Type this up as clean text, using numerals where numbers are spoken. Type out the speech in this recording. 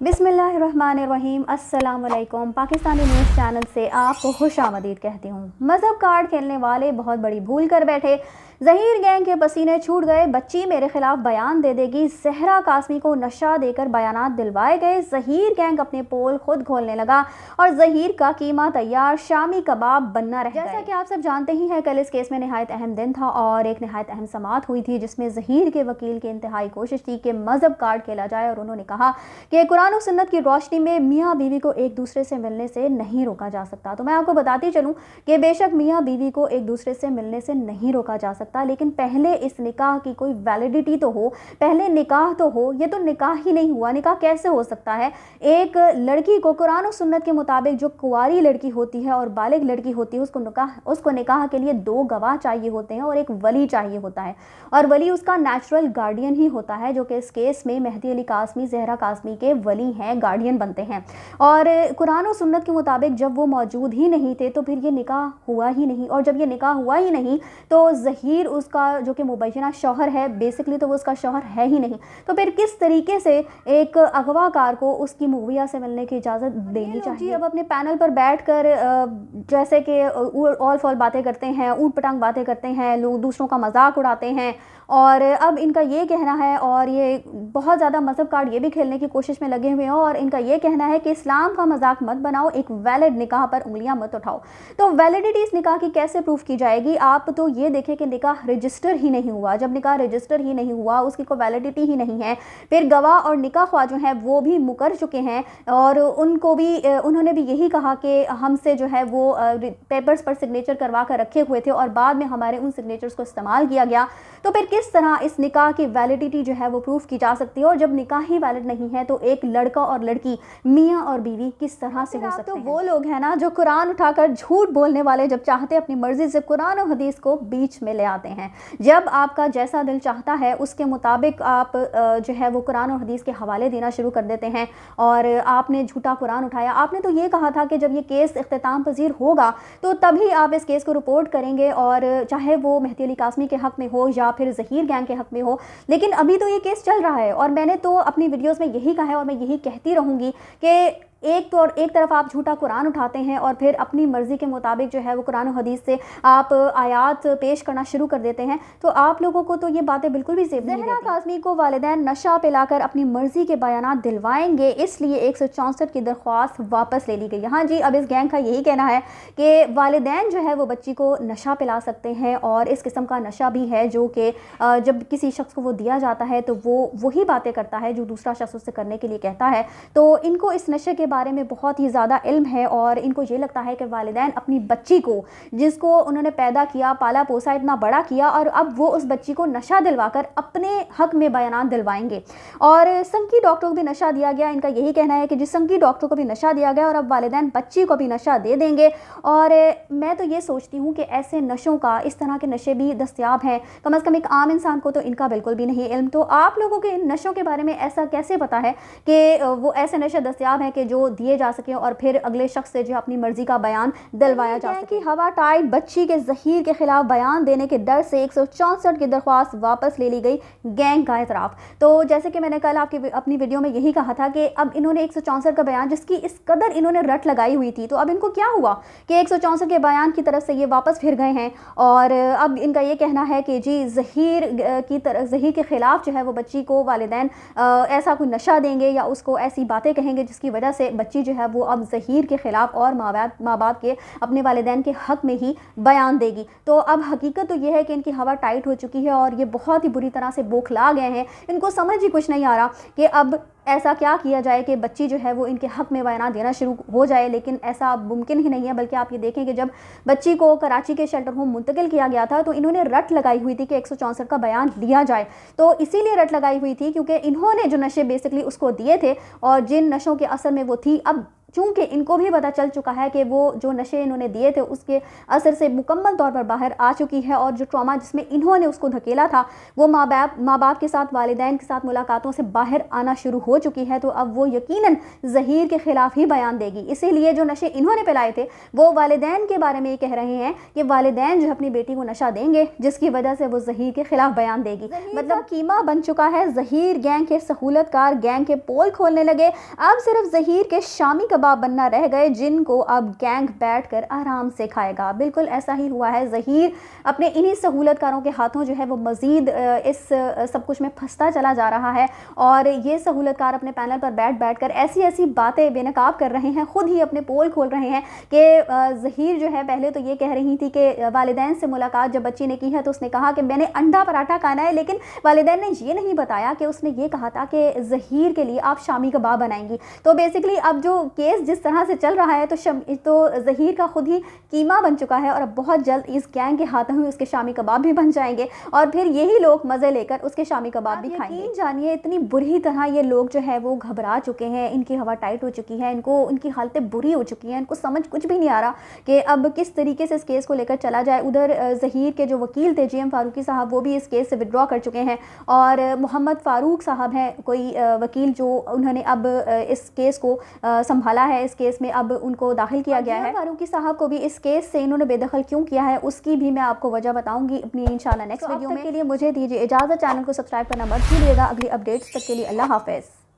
बिस्मिल्लाहिर्रहमानिर्रहीम। अस्सलाम वालेकुम। पाकिस्तानी न्यूज़ चैनल से आपको खुशामदीद कहती हूँ। मज़हब कार्ड खेलने वाले बहुत बड़ी भूल कर बैठे। ज़हीर गैंग के पसीने छूट गए। बच्ची मेरे खिलाफ बयान दे देगी। ज़हरा कासमी को नशा देकर बयानात दिलवाए गए। ज़हीर गैंग अपने पोल खुद खोलने लगा और ज़हीर का कीमा तैयार शामी कबाब बनना रह गया। जैसा कि आप सब जानते ही हैं, कल इस केस में नहायत अहम दिन था और एक नहायत अहम समाअत हुई थी जिसमें ज़हीर के वकील की इंतहाई कोशिश थी कि मज़हब कार्ड खेला जाए और उन्होंने कहा कि कुरान और सुन्नत की रोशनी में मियाँ बीवी को एक दूसरे से मिलने से नहीं रोका जा सकता। तो मैं आपको बताती चलूँ कि बेशक मियाँ बीवी को एक दूसरे से मिलने से नहीं रोका जा सकता, लेकिन पहले इस निकाह की कोई वैलिडिटी तो हो, पहले निकाह तो हो। ये तो निकाह ही नहीं हुआ, निकाह कैसे हो सकता है? एक लड़की को कुरान और सुन्नत के मुताबिक जो कुंवारी लड़की होती है और बालिग लड़की होती है उसको निकाह के लिए 2 गवाह चाहिए होते हैं और एक वली चाहिए होता है, और वली उसका नेचुरल गार्डियन ही होता है, जो कि इस केस में मेहदी अली कासमी ज़हरा कासमी के वली हैं, गार्डियन बनते हैं। और कुरान और सुन्नत के मुताबिक जब वो मौजूद ही नहीं थे तो फिर ये निकाह हुआ ही नहीं, और जब ये निकाह हुआ ही नहीं तो ज़हीर उसका जो कि मुबैना शौहर है, बेसिकली तो वो उसका शौहर है ही नहीं, तो फिर किस तरीके से एक अगवाकार को उसकी मुहैया से मिलने की इजाज़त देनी चाहिए? अब अपने पैनल पर बैठकर जैसे कि ऑल फॉल बातें करते हैं, ऊट पटांग बातें करते हैं, लोग दूसरों का मजाक उड़ाते हैं, और अब इनका ये कहना है, और ये बहुत ज़्यादा मज़हब कार्ड ये भी खेलने की कोशिश में लगे हुए हैं, और इनका ये कहना है कि इस्लाम का मजाक मत बनाओ, एक वैलिड निकाह पर उंगलियां मत उठाओ। तो वैलिडिटी इस निकाह की कैसे प्रूफ की जाएगी? आप तो ये देखें कि निकाह रजिस्टर ही नहीं हुआ। जब निकाह रजिस्टर ही नहीं हुआ, उसकी कोई वैलिडिटी ही नहीं है, फिर गवाह और निकाह ख्वाह जो है वो भी मुकर चुके हैं, और उनको भी उन्होंने भी यही कहा कि हमसे जो है वो पेपर्स पर सिग्नेचर करवा कर रखे हुए थे और बाद में हमारे उन सिग्नेचर्स को इस्तेमाल किया गया। तो फिर किस तरह इस निकाह की वैलिडिटी जो है वो प्रूफ की जा सकती है? और जब निकाह ही वैलिड नहीं है तो एक लड़का और लड़की, मियाँ और बीवी किस तरह से हो सकते हैं? तो वो लोग हैं ना जो कुरान उठाकर झूठ बोलने वाले, जब चाहते अपनी मर्जी से कुरान और हदीस को बीच में ले आते हैं। जब आपका जैसा दिल चाहता है उसके मुताबिक आप जो है वो कुरान और हदीस के हवाले देना शुरू कर देते हैं, और आपने झूठा कुरान उठाया। आपने तो ये कहा था कि जब ये केस इख्तिताम पजीर होगा तो तभी आप इस केस को रिपोर्ट करेंगे, और चाहे वो मेहदी अली कासमी के हक़ में हो या फिर ज़हीर गैंग के हक़ में हो, लेकिन अभी तो ये केस चल रहा है। और मैंने तो अपनी वीडियोस में यही कहा है और मैं यही कहती रहूँगी कि एक तरफ आप झूठा कुरान उठाते हैं और फिर अपनी मर्ज़ी के मुताबिक जो है वो कुरान और हदीस से आप आयात पेश करना शुरू कर देते हैं, तो आप लोगों को तो ये बातें बिल्कुल भी सेफ नहीं देती। ज़हरा कासमी को वालिदैन नशा पिलाकर अपनी मर्ज़ी के बयानात दिलवाएंगे, इसलिए 164 की दरख्वास्त वापस ले ली गई। हाँ जी, अब इस गैंग का यही कहना है कि वालिदैन जो है वो बच्ची को नशा पिला सकते हैं, और इस किस्म का नशा भी है जो कि जब किसी शख्स को वो दिया जाता है तो वो वही बातें करता है जो दूसरा शख्स उससे करने के लिए कहता है। तो इनको इस नशे के बारे में बहुत ही ज़्यादा इल्म है, और इनको ये लगता है कि वालिदैन अपनी बच्ची को, जिसको उन्होंने पैदा किया, पाला पोसा, इतना बड़ा किया, और अब वो उस बच्ची को नशा दिलवाकर अपने हक में बयानात दिलवाएंगे। और संकी डॉक्टर को भी नशा दिया गया। इनका यही कहना है कि जिस संकी डॉक्टर को भी नशा दिया गया और अब वालिदैन बच्ची को भी नशा दे देंगे। और मैं तो ये सोचती हूँ कि ऐसे नशों का, इस तरह के नशे भी दस्तयाब हैं, कम अज़ कम एक आम इंसान को तो इनका बिल्कुल भी नहीं इल्म। तो आप लोगों के इन नशों के बारे में ऐसा कैसे पता है कि वो ऐसे नशे दस्तयाब हैं कि जो दिए जा सके और फिर अगले शख्स से जो अपनी मर्जी का बयान दिलवाया जा सके? कि हवा टाइट, बच्ची के ज़हीर के खिलाफ बयान देने के डर से 164 की दरख्वास्त वापस ले ली गई, गैंग का एतराफ़। तो जैसे कि मैंने कल अपनी वीडियो में यही कहा था कि अब इन्होंने 164 का बयान, जिसकी इस कदर इन्होंने रट लगाई हुई थी, तो अब इनको क्या हुआ कि 164 के बयान की तरफ से ये वापस फिर गए हैं, और अब इनका ये कहना है कि जी ज़हीर के खिलाफ जो है वो बच्ची को वालिदैन ऐसा कोई नशा देंगे या उसको ऐसी बातें कहेंगे जिसकी वजह से बच्ची जो है वो अब ज़हीर के ख़िलाफ़ और माँ बाप के, अपने वालिदैन के हक़ में ही बयान देगी। तो अब हकीकत तो ये है कि इनकी हवा टाइट हो चुकी है और ये बहुत ही बुरी तरह से बौखला गए हैं। इनको समझ ही कुछ नहीं आ रहा कि अब ऐसा क्या किया जाए कि बच्ची जो है वो इनके हक़ में बयान देना शुरू हो जाए, लेकिन ऐसा मुमकिन ही नहीं है। बल्कि आप ये देखें कि जब बच्ची को कराची के शेल्टर होम मुंतकिल किया गया था तो इन्होंने रट लगाई हुई थी कि 164 का बयान लिया जाए। तो इसीलिए रट लगाई हुई थी क्योंकि इन्होंने जो नशे बेसिकली उसको दिए थे और जिन नशों के असर में वो थी, अब चूँकि इनको भी पता चल चुका है कि वो जो नशे इन्होंने दिए थे उसके असर से मुकम्मल तौर पर बाहर आ चुकी है, और जो ट्रॉमा जिसमें इन्होंने उसको धकेला था वो माँ बाप के साथ, वालिदैन के साथ मुलाकातों से बाहर आना शुरू हो चुकी है। तो अब वो यकीनन ज़हीर के ख़िलाफ़ ही बयान देगी। इसीलिए जो नशे इन्होंने पिलाए थे वो वालिदैन के बारे में ये कह रहे हैं कि वालिदैन जो अपनी बेटी को नशा देंगे जिसकी वजह से वो ज़हीर के ख़िलाफ़ बयान देगी। मतलब कीमा बन चुका है। ज़हीर गैंग के सहूलतकार गैंग के पोल खोलने लगे। अब सिर्फ ज़हीर के शामी कबाब बनना रह गए जिनको अब गैंग बैठकर आराम से खाएगा। बिल्कुल ऐसा ही हुआ है। ज़हीर अपने इन्हीं सहूलतकारों के हाथों जो है वो मज़ीद इस सब कुछ में फंसता चला जा रहा है, और ये सहूलतकार अपने पैनल पर बैठ कर ऐसी ऐसी बातें बेनकाब कर रहे हैं, ख़ुद ही अपने पोल खोल रहे हैं कि ज़हीर जो है पहले तो ये कह रही थी कि वालिदैन से मुलाकात जब बच्ची ने की है तो उसने कहा कि मैंने अंडा पराठा खाना है, लेकिन वालिदैन ने ये नहीं बताया कि उसने ये कहा था कि ज़हीर के लिए आप शामी कबाब बनाएंगी। तो बेसिकली अब जो केस जिस तरह से चल रहा है तो ज़हीर का खुद ही कीमा बन चुका है, और अब बहुत जल्द इस गैंग के हाथों में उसके शामी कबाब भी बन जाएंगे, और फिर यही लोग मज़े लेकर उसके शामी कबाब भी खाएंगे। जानिए इतनी बुरी तरह ये लोग जो है वो घबरा चुके हैं, इनकी हवा टाइट हो चुकी है, इनकी हालतें बुरी हो चुकी हैं, इनको समझ कुछ भी नहीं आ रहा कि अब किस तरीके से इस केस को लेकर चला जाए। उधर ज़हीर के जो वकील थे GM फारूकी साहब वो भी इस केस से विड्रॉ कर चुके हैं, और मोहम्मद फ़ारूक साहब हैं कोई वकील जो उन्होंने अब इस केस को संभाला है। इस केस में अब उनको दाखिल किया गया है। फारूकी साहब को भी इस केस से इन्होंने बेदखल क्यों किया है उसकी भी मैं आपको वजह बताऊंगी अपनी इंशाल्लाह नेक्स्ट वीडियो में। के लिए मुझे दीजिए इजाज़त। चैनल को सब्सक्राइब करना मत भूलिएगा। अगली अपडेट्स तक के लिए अल्लाह हाफ़िज़।